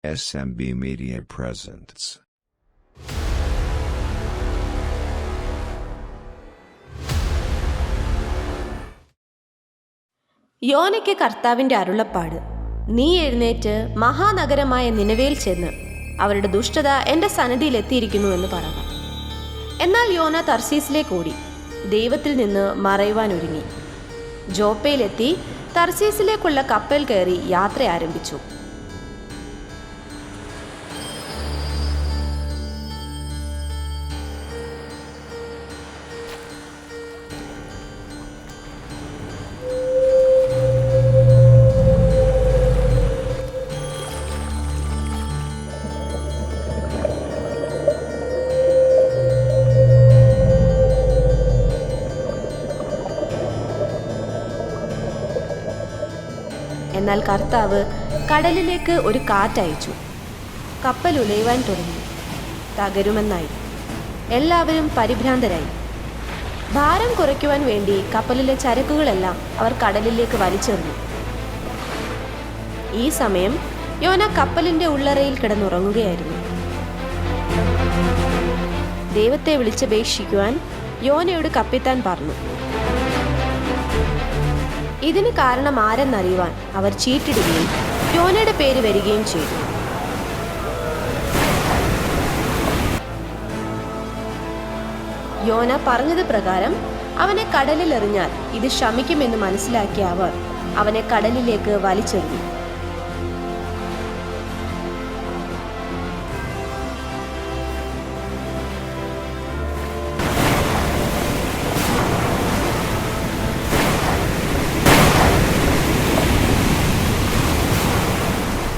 SMB Media presents. യോനയ്ക്ക് കർത്താവിന്റെ അരുളപ്പാട്. നീ എഴുന്നേറ്റ് മഹാനഗരമായ നിനവേൽ ചെന്ന് അവരുടെ ദുഷ്ടത എന്റെ സന്നിധിയിൽ എത്തിയിരിക്കുന്നു എന്ന് പറക. എന്നാൽ യോന തർസീസിലേക്ക് ഓടി ദൈവത്തിൽ നിന്ന് മറയുവാൻ ഒരുങ്ങി. ജോപ്പയിലെത്തി തർസീസിലേക്കുള്ള കപ്പൽ കയറി യാത്ര ആരംഭിച്ചു. എന്നാൽ കർത്താവ് കടലിലേക്ക് ഒരു കാറ്റയച്ചു. കപ്പൽ ഉലയുവാൻ തുടങ്ങി. തകരുമെന്നായി. എല്ലാവരും പരിഭ്രാന്തരായി. ഭാരം കുറയ്ക്കുവാൻ വേണ്ടി കപ്പലിലെ ചരക്കുകളെല്ലാം അവർ കടലിലേക്ക് വലിച്ചെറിഞ്ഞു. ഈ സമയം യോന കപ്പലിന്റെ ഉള്ളറയിൽ കിടന്നുറങ്ങുകയായിരുന്നു. ദൈവത്തെ വിളിച്ചപേക്ഷിക്കുവാൻ യോനയോട് കപ്പിത്താൻ പറഞ്ഞു. ഇതിന് കാരണം ആരെന്നറിയുവാൻ അവർ ചീട്ടിടുകയും യോനയുടെ പേര് വരികയും ചെയ്തു. യോന പറഞ്ഞത് പ്രകാരം അവനെ കടലിൽ എറിഞ്ഞാൽ ഇത് ശമിക്കുമെന്ന് മനസ്സിലാക്കിയ അവർ അവനെ കടലിലേക്ക് വലിച്ചെറിഞ്ഞു.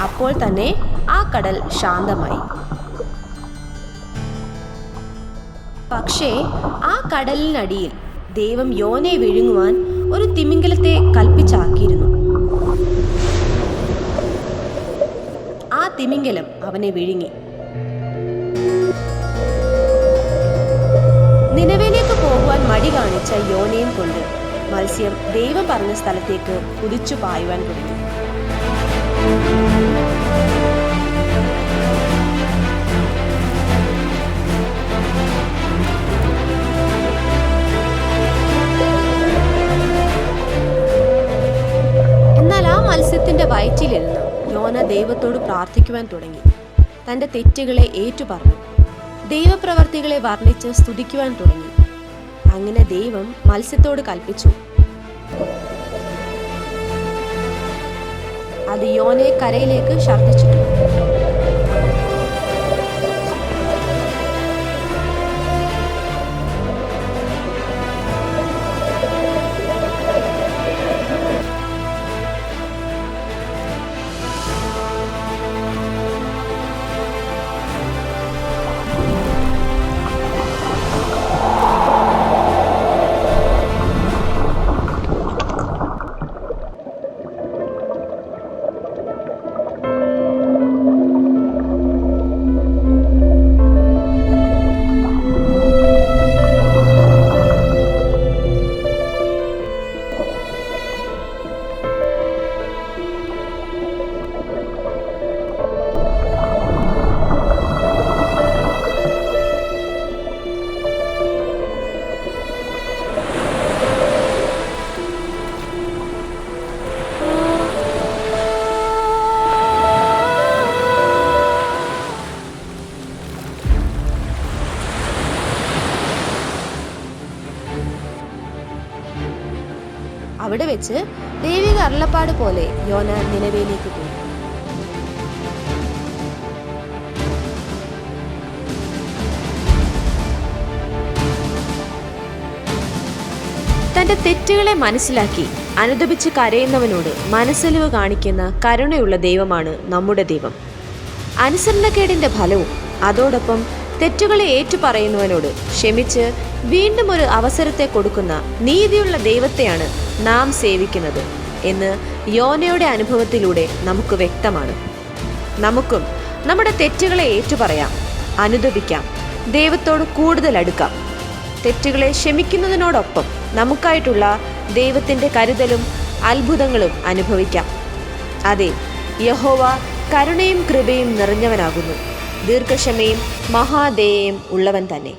അപ്പോൾ തന്നെ ആ കടൽ ശാന്തമായി. പക്ഷേ ആ കടലിനടിയിൽ ദൈവം യോനയെ വിഴുങ്ങുവാൻ ഒരു തിമിംഗലത്തെ കൽപ്പിച്ചാക്കിയിരുന്നു. ആ തിമിംഗലം അവനെ വിഴുങ്ങി. നിനവേലേക്ക് പോകുവാൻ മടി കാണിച്ച യോനയും കൊണ്ട് മത്സ്യം ദൈവം പറഞ്ഞ സ്ഥലത്തേക്ക് കുതിച്ചു പായുവാൻ തുടങ്ങി. എന്നാൽ ആ മത്സ്യത്തിന്റെ വയറ്റിലിരുന്ന് യോന ദൈവത്തോട് പ്രാർത്ഥിക്കുവാൻ തുടങ്ങി. തന്റെ തെറ്റുകളെ ഏറ്റുപറഞ്ഞു. ദൈവപ്രവർത്തികളെ വർണ്ണിച്ച് സ്തുതിക്കുവാൻ തുടങ്ങി. അങ്ങനെ ദൈവം മത്സ്യത്തോട് കൽപ്പിച്ചു. അത് യോനയെ കരയിലേക്ക് ഛർദ്ദിച്ചിട്ടു. അവിടെ വെച്ച് ദൈവിക അരുളപ്പാട് പോലെ യോന നിനവേലേക്ക് പോയി. തന്റെ തെറ്റുകളെ മനസ്സിലാക്കി അനുദപിച്ച് കരയുന്നവനോട് മനസ്സലിവ് കാണിക്കുന്ന കരുണയുള്ള ദൈവമാണ് നമ്മുടെ ദൈവം. അനുസരണക്കേടിന്റെ ഫലവും അതോടൊപ്പം തെറ്റുകളെ ഏറ്റുപറയുന്നവനോട് ക്ഷമിച്ച് വീണ്ടും ഒരു അവസരത്തെ കൊടുക്കുന്ന നീതിയുള്ള ദൈവത്തെയാണ് നാം സേവിക്കുന്നത് എന്ന് യോനയുടെ അനുഭവത്തിലൂടെ നമുക്ക് വ്യക്തമാണ്. നമുക്കും നമ്മുടെ തെറ്റുകളെ ഏറ്റുപറയാം, അനുദപിക്കാം, ദൈവത്തോട് കൂടുതൽ അടുക്കാം. തെറ്റുകളെ ക്ഷമിക്കുന്നതിനോടൊപ്പം നമുക്കായിട്ടുള്ള ദൈവത്തിൻ്റെ കരുതലും അത്ഭുതങ്ങളും അനുഭവിക്കാം. അതെ, യഹോവ കരുണയും കൃപയും നിറഞ്ഞവനാകുന്നു, ദീർഘക്ഷമയും മഹാദയയും ഉള്ളവൻ തന്നെ.